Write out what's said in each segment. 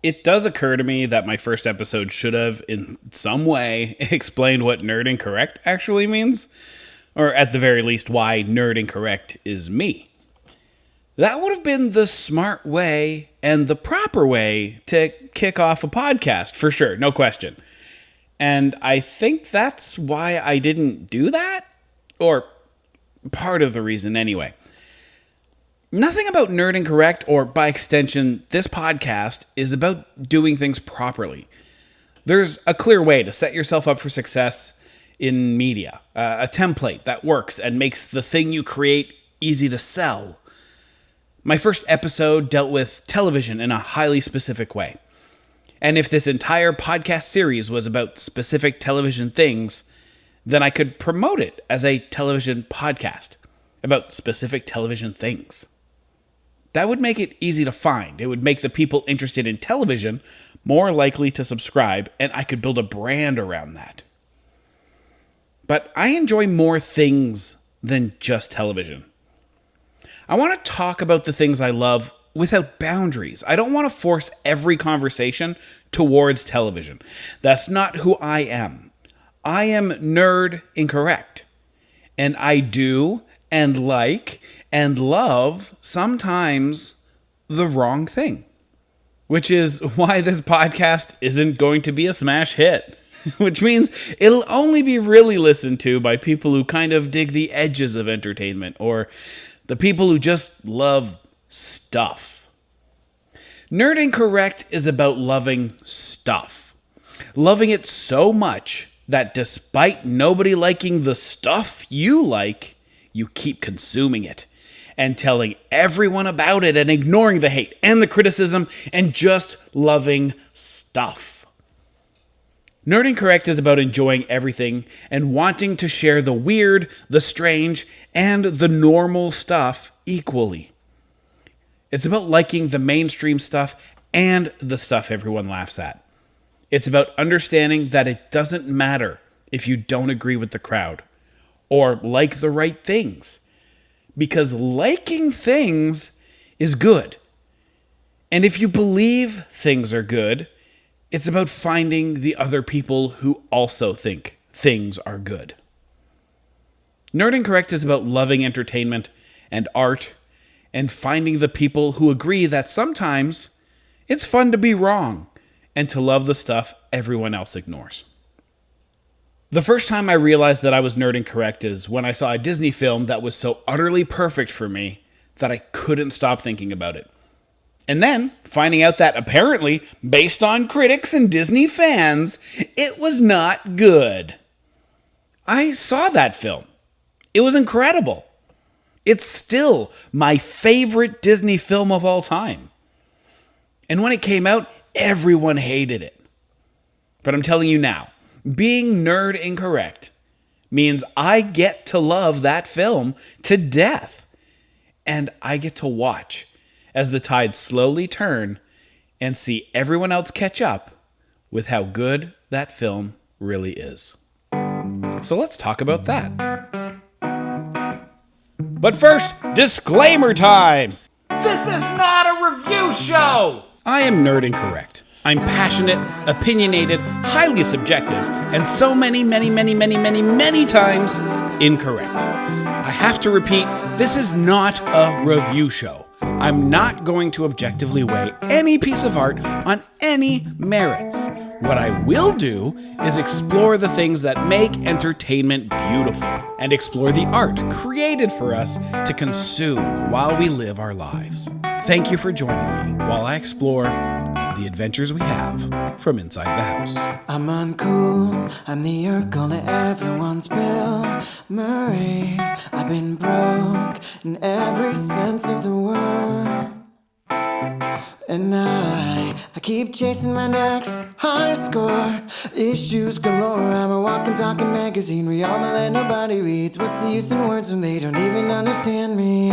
It does occur to me that my first episode should have, in some way, explained what nerd incorrect actually means. Or at the very least, why nerd incorrect is me. That would have been the smart way and the proper way to kick off a podcast, for sure, no question. And I think that's why I didn't do that, or part of the reason anyway. Nothing about Nerd Incorrect, or by extension, this podcast, is about doing things properly. There's a clear way to set yourself up for success in media, a template that works and makes the thing you create easy to sell. My first episode dealt with television in a highly specific way. And if this entire podcast series was about specific television things, then I could promote it as a television podcast about specific television things. That would make it easy to find. It would make the people interested in television more likely to subscribe, and I could build a brand around that. But I enjoy more things than just television. I want to talk about the things I love without boundaries. I don't want to force every conversation towards television. That's not who I am. I am nerd incorrect. And I do and like and love sometimes the wrong thing. Which is why this podcast isn't going to be a smash hit. Which means it'll only be really listened to by people who kind of dig the edges of entertainment, or the people who just love stuff. Nerd Incorrect is about loving stuff. Loving it so much that despite nobody liking the stuff you like, you keep consuming it and telling everyone about it and ignoring the hate and the criticism and just loving stuff. Nerd Incorrect is about enjoying everything and wanting to share the weird, the strange, and the normal stuff equally. It's about liking the mainstream stuff and the stuff everyone laughs at. It's about understanding that it doesn't matter if you don't agree with the crowd or like the right things, because liking things is good. And if you believe things are good, it's about finding the other people who also think things are good. Nerd Incorrect is about loving entertainment and art and finding the people who agree that sometimes it's fun to be wrong and to love the stuff everyone else ignores. The first time I realized that I was nerd incorrect is when I saw a Disney film that was so utterly perfect for me that I couldn't stop thinking about it. And then finding out that apparently, based on critics and Disney fans, it was not good. I saw that film. It was incredible. It's still my favorite Disney film of all time. And when it came out, everyone hated it. But I'm telling you now, being nerd incorrect means I get to love that film to death. And I get to watch as the tides slowly turn and see everyone else catch up with how good that film really is. So let's talk about that. But first, disclaimer time! This is not a review show! I am nerd incorrect. I'm passionate, opinionated, highly subjective, and so many times incorrect. I have to repeat, this is not a review show. I'm not going to objectively weigh any piece of art on any merits. What I will do is explore the things that make entertainment beautiful and explore the art created for us to consume while we live our lives. Thank you for joining me while I explore the adventures we have from inside the house. I'm uncool, I'm the Urkel to everyone's Bill Murray. I've been broke in every sense of the word. And I keep chasing my next high score. Issues galore, I'm a walking, talking magazine. We all know that nobody reads. What's the use in words when they don't even understand me?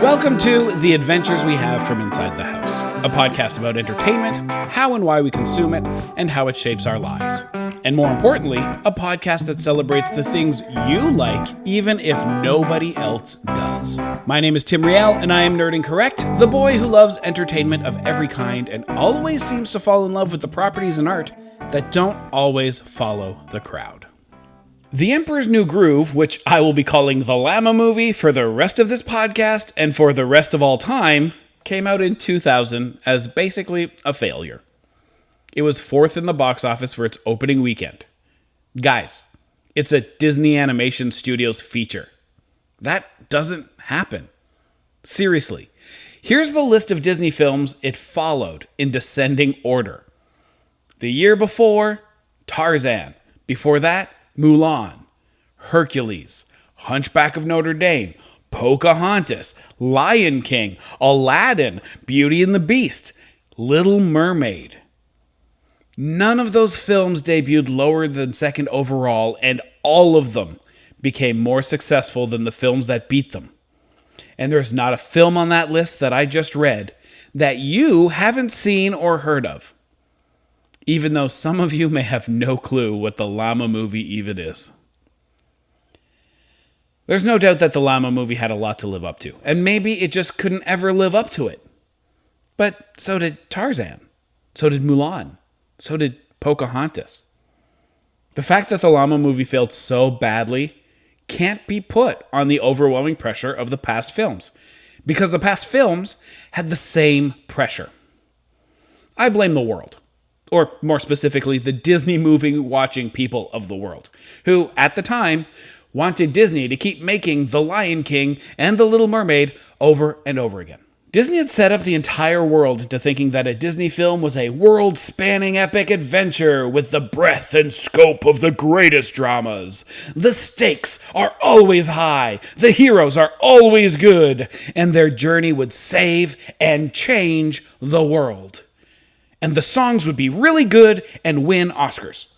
Welcome to The Adventures We Have from Inside the House, a podcast about entertainment, how and why we consume it, and how it shapes our lives. And more importantly, a podcast that celebrates the things you like, even if nobody else does. My name is Tim Riel, and I am Nerding Correct, the boy who loves entertainment of every kind and always seems to fall in love with the properties and art that don't always follow the crowd. The Emperor's New Groove, which I will be calling the Llama Movie for the rest of this podcast and for the rest of all time, came out in 2000 as basically a failure. It was fourth in the box office for its opening weekend. Guys, it's a Disney Animation Studios feature. That doesn't happen. Seriously. Here's the list of Disney films it followed in descending order. The year before, Tarzan. Before that, Mulan, Hercules, Hunchback of Notre Dame, Pocahontas, Lion King, Aladdin, Beauty and the Beast, Little Mermaid. None of those films debuted lower than second overall, and all of them became more successful than the films that beat them. And there's not a film on that list that I just read that you haven't seen or heard of, even though some of you may have no clue what the Llama Movie even is. There's no doubt that the Llama Movie had a lot to live up to, and maybe it just couldn't ever live up to it. But so did Tarzan. So did Mulan. So did Pocahontas. The fact that the Llama Movie failed so badly can't be put on the overwhelming pressure of the past films, because the past films had the same pressure. I blame the world. Or more specifically, the Disney movie-watching people of the world, who, at the time, wanted Disney to keep making The Lion King and The Little Mermaid over and over again. Disney had set up the entire world into thinking that a Disney film was a world-spanning epic adventure with the breadth and scope of the greatest dramas. The stakes are always high, the heroes are always good, and their journey would save and change the world. And the songs would be really good and win Oscars.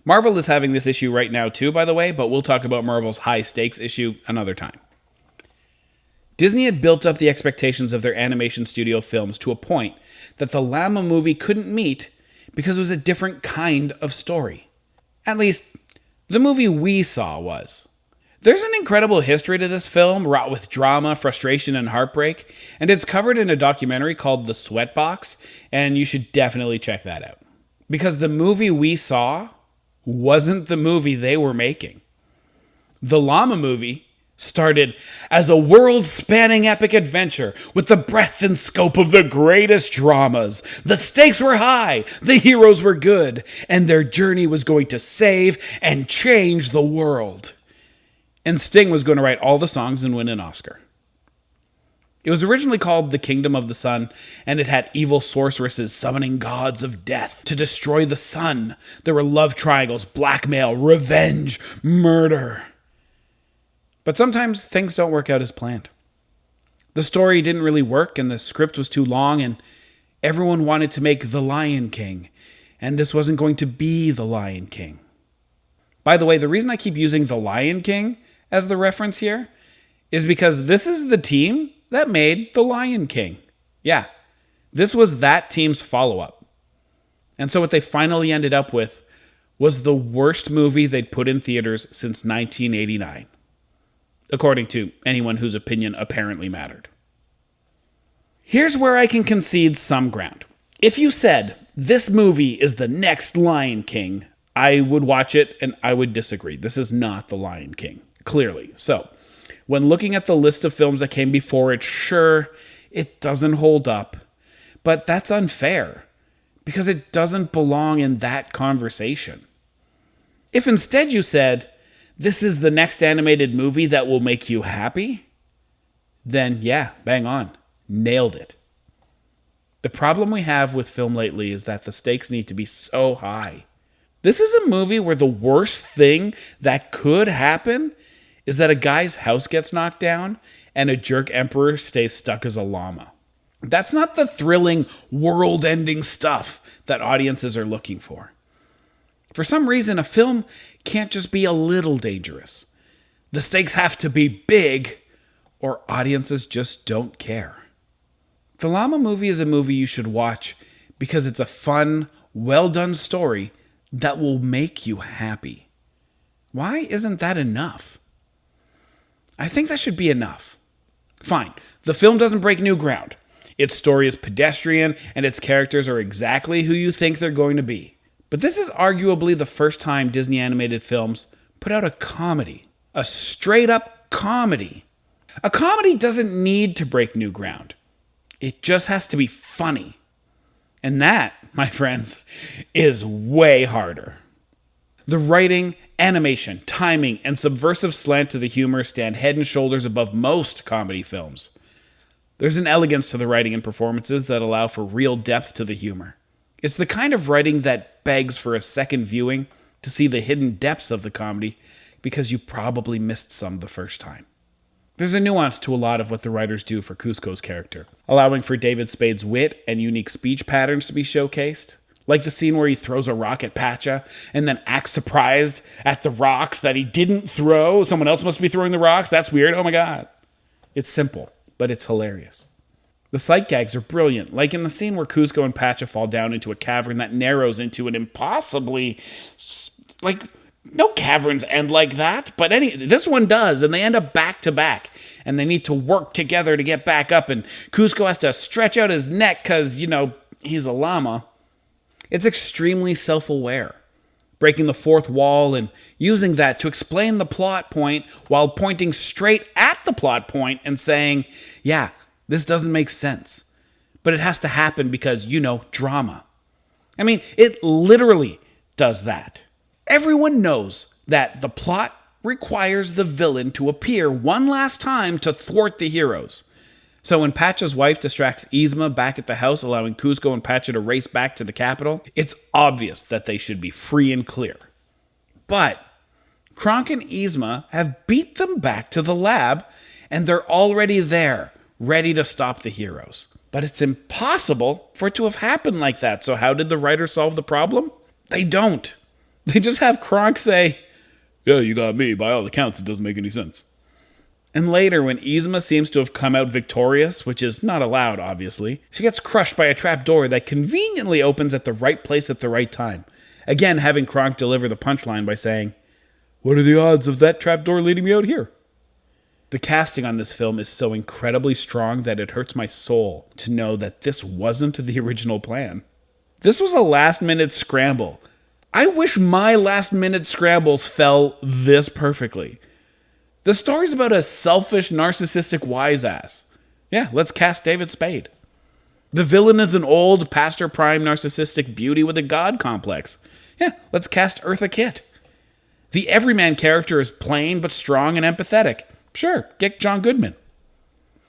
Marvel is having this issue right now too, by the way, but we'll talk about Marvel's high-stakes issue another time. Disney had built up the expectations of their animation studio films to a point that the Llama Movie couldn't meet because it was a different kind of story. At least, the movie we saw was. There's an incredible history to this film, wrought with drama, frustration, and heartbreak, and it's covered in a documentary called The Sweatbox, and you should definitely check that out. Because the movie we saw wasn't the movie they were making. The Llama Movie started as a world-spanning epic adventure with the breadth and scope of the greatest dramas. The stakes were high, the heroes were good, and their journey was going to save and change the world. And Sting was going to write all the songs and win an Oscar. It was originally called The Kingdom of the Sun, and it had evil sorceresses summoning gods of death to destroy the sun. There were love triangles, blackmail, revenge, murder. But sometimes things don't work out as planned. The story didn't really work, and the script was too long, and everyone wanted to make The Lion King, and this wasn't going to be The Lion King. By the way, the reason I keep using The Lion King as the reference here is because this is the team that made The Lion King. Yeah, this was that team's follow-up. And so what they finally ended up with was the worst movie they'd put in theaters since 1989, according to anyone whose opinion apparently mattered. Here's where I can concede some ground. If you said, this movie is the next Lion King, I would watch it and I would disagree. This is not The Lion King, clearly. So, when looking at the list of films that came before it, sure, it doesn't hold up. But that's unfair, because it doesn't belong in that conversation. If instead you said, this is the next animated movie that will make you happy, then yeah, bang on. Nailed it. The problem we have with film lately is that the stakes need to be so high. This is a movie where the worst thing that could happen is that a guy's house gets knocked down and a jerk emperor stays stuck as a llama. That's not the thrilling, world-ending stuff that audiences are looking for. For some reason, a film can't just be a little dangerous. The stakes have to be big, or audiences just don't care. The Llama Movie is a movie you should watch because it's a fun, well-done story that will make you happy. Why isn't that enough? I think that should be enough. Fine, the film doesn't break new ground. Its story is pedestrian, and its characters are exactly who you think they're going to be. But this is arguably the first time Disney animated films put out a comedy. A straight-up comedy. A comedy doesn't need to break new ground. It just has to be funny. And that, my friends, is way harder. The writing, animation, timing, and subversive slant to the humor stand head and shoulders above most comedy films. There's an elegance to the writing and performances that allow for real depth to the humor. It's the kind of writing that begs for a second viewing to see the hidden depths of the comedy because you probably missed some the first time. There's a nuance to a lot of what the writers do for Kuzco's character, allowing for David Spade's wit and unique speech patterns to be showcased. Like the scene where he throws a rock at Pacha and then acts surprised at the rocks that he didn't throw. Someone else must be throwing the rocks. That's weird. Oh my God. It's simple, but it's hilarious. The sight gags are brilliant, like in the scene where Kuzco and Pacha fall down into a cavern that narrows into an impossibly, no caverns end like that, but this one does, and they end up back to back, and they need to work together to get back up, and Kuzco has to stretch out his neck because, he's a llama. It's extremely self-aware, breaking the fourth wall and using that to explain the plot point while pointing straight at the plot point and saying, yeah, this doesn't make sense, but it has to happen because, drama. I mean, it literally does that. Everyone knows that the plot requires the villain to appear one last time to thwart the heroes. So when Pacha's wife distracts Yzma back at the house, allowing Kuzco and Pacha to race back to the capital, it's obvious that they should be free and clear. But Kronk and Yzma have beat them back to the lab, and they're already there, ready to stop the heroes. But it's impossible for it to have happened like that, so how did the writer solve the problem? They don't. They just have Kronk say, yeah, you got me. By all accounts, it doesn't make any sense. And later, when Yzma seems to have come out victorious, which is not allowed, obviously, she gets crushed by a trapdoor that conveniently opens at the right place at the right time. Again, having Kronk deliver the punchline by saying, what are the odds of that trapdoor leading me out here? The casting on this film is so incredibly strong that it hurts my soul to know that this wasn't the original plan. This was a last-minute scramble. I wish my last-minute scrambles fell this perfectly. The story's about a selfish, narcissistic wise-ass. Yeah, let's cast David Spade. The villain is an old, past her prime narcissistic beauty with a god complex. Yeah, let's cast Eartha Kitt. The everyman character is plain but strong and empathetic. Sure, get John Goodman.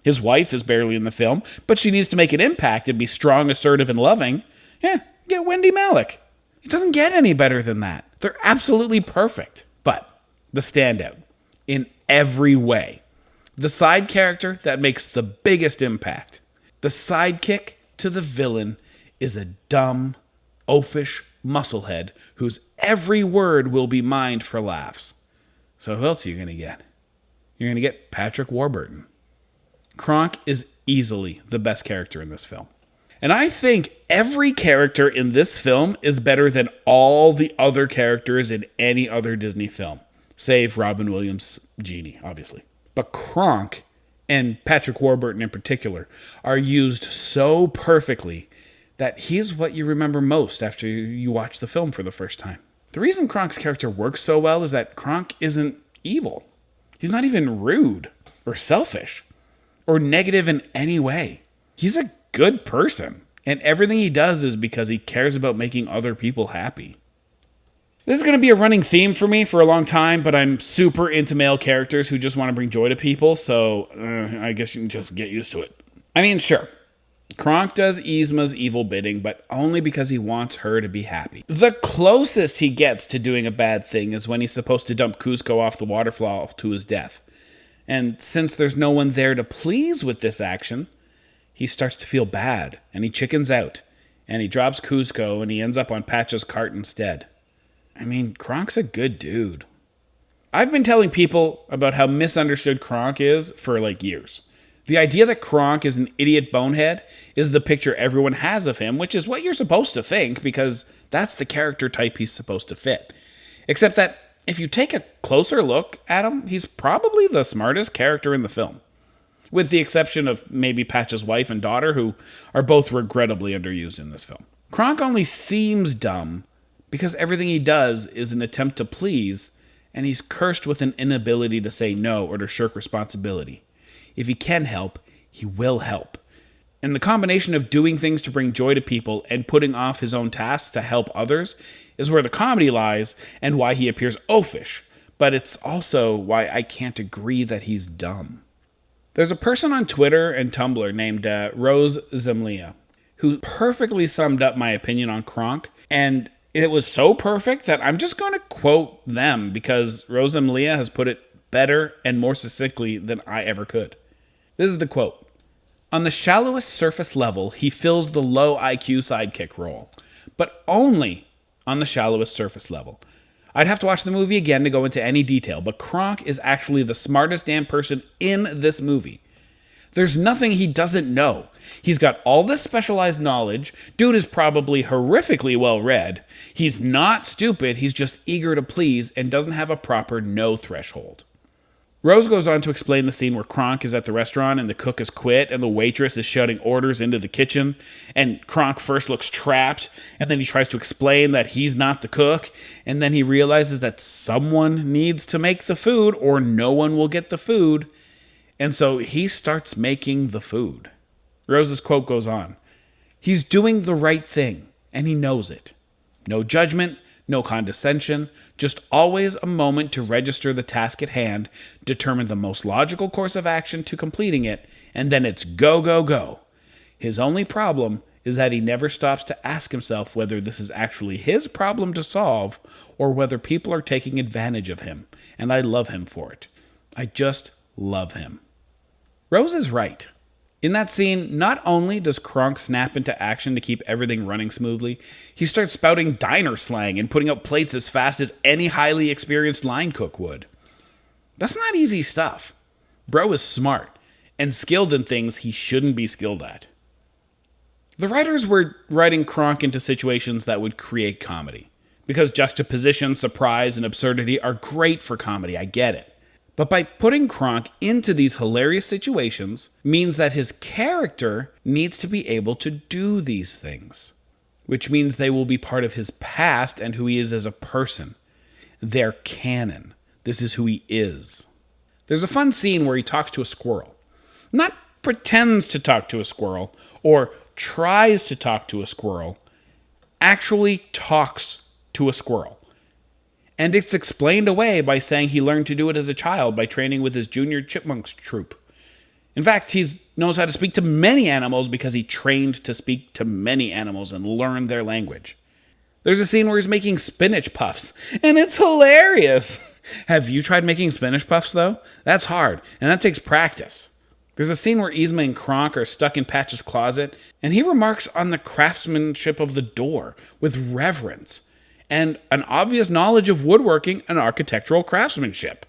His wife is barely in the film, but she needs to make an impact and be strong, assertive, and loving. Yeah, get Wendy Malick. It doesn't get any better than that. They're absolutely perfect. But the standout, in every way, the side character that makes the biggest impact, the sidekick to the villain, is a dumb, oafish musclehead whose every word will be mined for laughs. So who else are you going to get? You're going to get Patrick Warburton. Kronk is easily the best character in this film. And I think every character in this film is better than all the other characters in any other Disney film, save Robin Williams' Genie, obviously. But Kronk, and Patrick Warburton in particular, are used so perfectly that he's what you remember most after you watch the film for the first time. The reason Kronk's character works so well is that Kronk isn't evil. He's not even rude or selfish or negative in any way. He's a good person, and everything he does is because he cares about making other people happy. This is going to be a running theme for me for a long time, but I'm super into male characters who just want to bring joy to people, so I guess you can just get used to it. I mean, sure, Kronk does Yzma's evil bidding, but only because he wants her to be happy. The closest he gets to doing a bad thing is when he's supposed to dump Kuzco off the waterfall to his death. And since there's no one there to please with this action, he starts to feel bad, and he chickens out, and he drops Kuzco, and he ends up on Pacha's cart instead. I mean, Kronk's a good dude. I've been telling people about how misunderstood Kronk is for years. The idea that Kronk is an idiot bonehead is the picture everyone has of him, which is what you're supposed to think because that's the character type he's supposed to fit. Except that if you take a closer look at him, he's probably the smartest character in the film. With the exception of maybe Patch's wife and daughter, who are both regrettably underused in this film. Kronk only seems dumb because everything he does is an attempt to please, and he's cursed with an inability to say no or to shirk responsibility. If he can help, he will help. And the combination of doing things to bring joy to people and putting off his own tasks to help others is where the comedy lies and why he appears oafish. But it's also why I can't agree that he's dumb. There's a person on Twitter and Tumblr named Rose Zemlia who perfectly summed up my opinion on Kronk, and it was so perfect that I'm just going to quote them because Rose Zemlia has put it better and more succinctly than I ever could. This is the quote. On the shallowest surface level, he fills the low IQ sidekick role, but only on the shallowest surface level. I'd have to watch the movie again to go into any detail, but Kronk is actually the smartest damn person in this movie. There's nothing he doesn't know. He's got all this specialized knowledge. Dude is probably horrifically well read. He's not stupid, he's just eager to please and doesn't have a proper no threshold. Rose goes on to explain the scene where Kronk is at the restaurant and the cook has quit and the waitress is shouting orders into the kitchen, and Kronk first looks trapped and then he tries to explain that he's not the cook, and then he realizes that someone needs to make the food or no one will get the food, and so he starts making the food. Rose's quote goes on, "He's doing the right thing and he knows it. No judgment, no condescension, just always a moment to register the task at hand, determine the most logical course of action to completing it, and then it's go, go, go. His only problem is that he never stops to ask himself whether this is actually his problem to solve or whether people are taking advantage of him, and I love him for it. I just love him." Rose is right. In that scene, not only does Kronk snap into action to keep everything running smoothly, he starts spouting diner slang and putting out plates as fast as any highly experienced line cook would. That's not easy stuff. Bro is smart and skilled in things he shouldn't be skilled at. The writers were writing Kronk into situations that would create comedy, because juxtaposition, surprise, and absurdity are great for comedy, I get it. But by putting Kronk into these hilarious situations means that his character needs to be able to do these things, which means they will be part of his past and who he is as a person. They're canon. This is who he is. There's a fun scene where he talks to a squirrel. Not pretends to talk to a squirrel or tries to talk to a squirrel, actually talks to a squirrel. And it's explained away by saying he learned to do it as a child by training with his junior chipmunks troop. In fact, he knows how to speak to many animals because he trained to speak to many animals and learn their language. There's a scene where he's making spinach puffs, and it's hilarious. Have you tried making spinach puffs, though? That's hard, and that takes practice. There's a scene where Yzma and Kronk are stuck in Patch's closet, and he remarks on the craftsmanship of the door with reverence and an obvious knowledge of woodworking and architectural craftsmanship.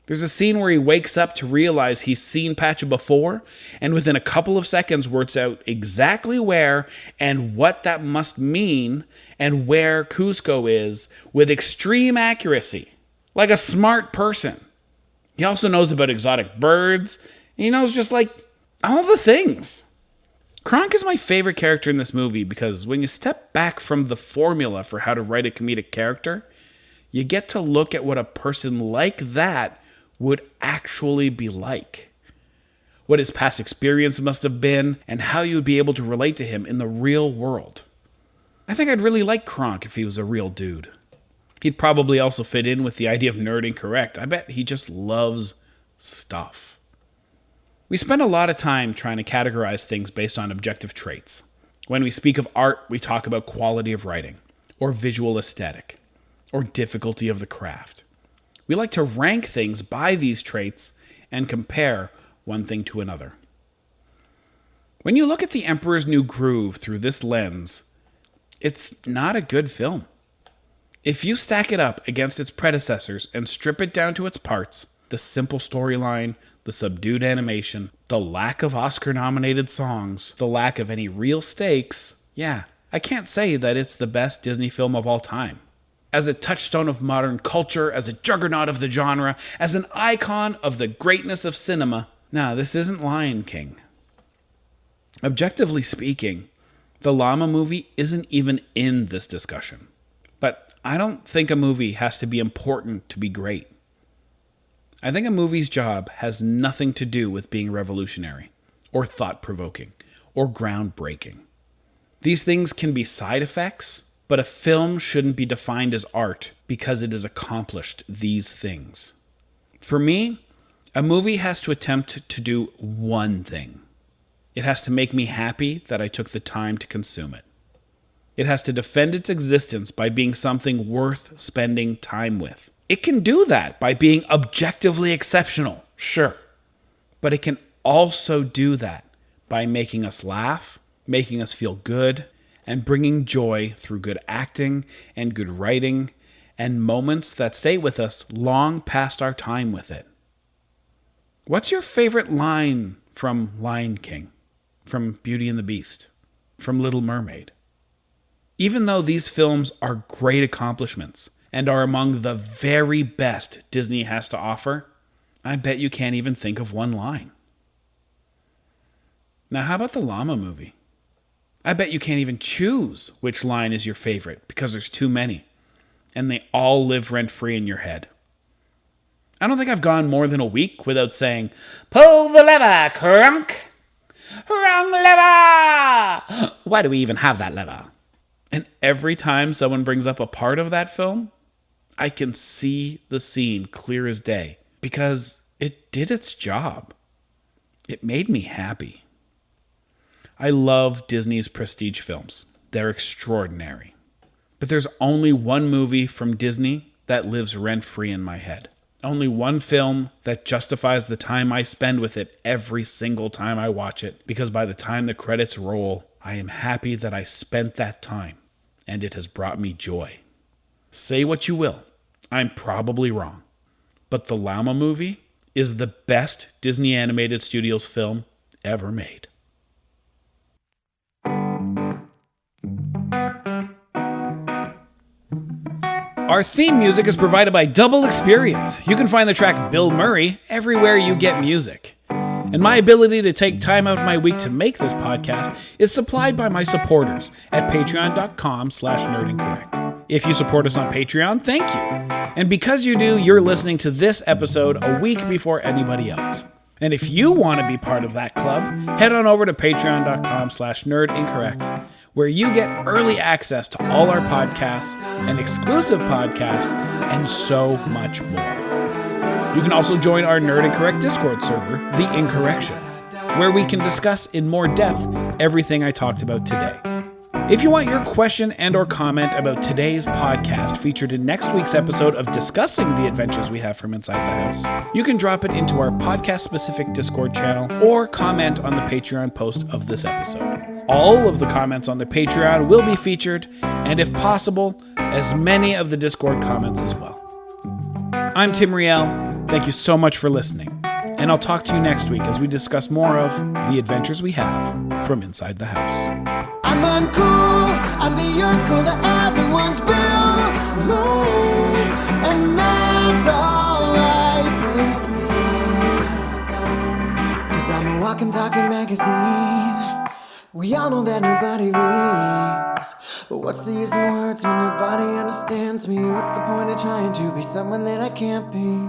There's a scene where he wakes up to realize he's seen Patch before, and within a couple of seconds works out exactly where and what that must mean and where Cusco is with extreme accuracy, like a smart person. He also knows about exotic birds, and he knows just like all the things. Kronk is my favorite character in this movie because when you step back from the formula for how to write a comedic character, you get to look at what a person like that would actually be like. What his past experience must have been, and how you would be able to relate to him in the real world. I think I'd really like Kronk if he was a real dude. He'd probably also fit in with the idea of nerding correct. I bet he just loves stuff. We spend a lot of time trying to categorize things based on objective traits. When we speak of art, we talk about quality of writing, or visual aesthetic, or difficulty of the craft. We like to rank things by these traits and compare one thing to another. When you look at The Emperor's New Groove through this lens, it's not a good film. If you stack it up against its predecessors and strip it down to its parts, the simple storyline, the subdued animation, the lack of Oscar-nominated songs, the lack of any real stakes, yeah, I can't say that it's the best Disney film of all time. As a touchstone of modern culture, as a juggernaut of the genre, as an icon of the greatness of cinema, nah, this isn't Lion King. Objectively speaking, the Llama Movie isn't even in this discussion. But I don't think a movie has to be important to be great. I think a movie's job has nothing to do with being revolutionary, or thought-provoking, or groundbreaking. These things can be side effects, but a film shouldn't be defined as art because it has accomplished these things. For me, a movie has to attempt to do one thing. It has to make me happy that I took the time to consume it. It has to defend its existence by being something worth spending time with. It can do that by being objectively exceptional, sure. But it can also do that by making us laugh, making us feel good, and bringing joy through good acting and good writing and moments that stay with us long past our time with it. What's your favorite line from Lion King, from Beauty and the Beast, from Little Mermaid? Even though these films are great accomplishments and are among the very best Disney has to offer, I bet you can't even think of one line. Now, how about the Llama Movie? I bet you can't even choose which line is your favorite because there's too many, and they all live rent-free in your head. I don't think I've gone more than a week without saying, "Pull the lever, Kronk! Wrong lever! Why do we even have that lever?" And every time someone brings up a part of that film, I can see the scene clear as day because it did its job. It made me happy. I love Disney's prestige films. They're extraordinary. But there's only one movie from Disney that lives rent-free in my head. Only one film that justifies the time I spend with it every single time I watch it, because by the time the credits roll, I am happy that I spent that time, and it has brought me joy. Say what you will, I'm probably wrong, but the Llama Movie is the best Disney Animated Studios film ever made. Our theme music is provided by Double Experience. You can find the track Bill Murray everywhere you get music. And my ability to take time out of my week to make this podcast is supplied by my supporters at patreon.com/nerdincorrect. If you support us on Patreon, thank you. And because you do, you're listening to this episode a week before anybody else. And if you want to be part of that club, head on over to patreon.com/nerdincorrect, where you get early access to all our podcasts, an exclusive podcast, and so much more. You can also join our Nerd Incorrect Discord server, The Incorrection, where we can discuss in more depth everything I talked about today. If you want your question and or comment about today's podcast featured in next week's episode of discussing the adventures we have from inside the house, you can drop it into our podcast-specific Discord channel or comment on the Patreon post of this episode. All of the comments on the Patreon will be featured, and if possible, as many of the Discord comments as well. I'm Tim Riel. Thank you so much for listening, and I'll talk to you next week as we discuss more of the adventures we have from inside the house. I'm uncool, I'm the uncle that everyone's built, and that's alright with me. 'Cause I'm a walking, talking magazine. We all know that nobody reads, but what's the use in words when nobody understands me? What's the point of trying to be someone that I can't be?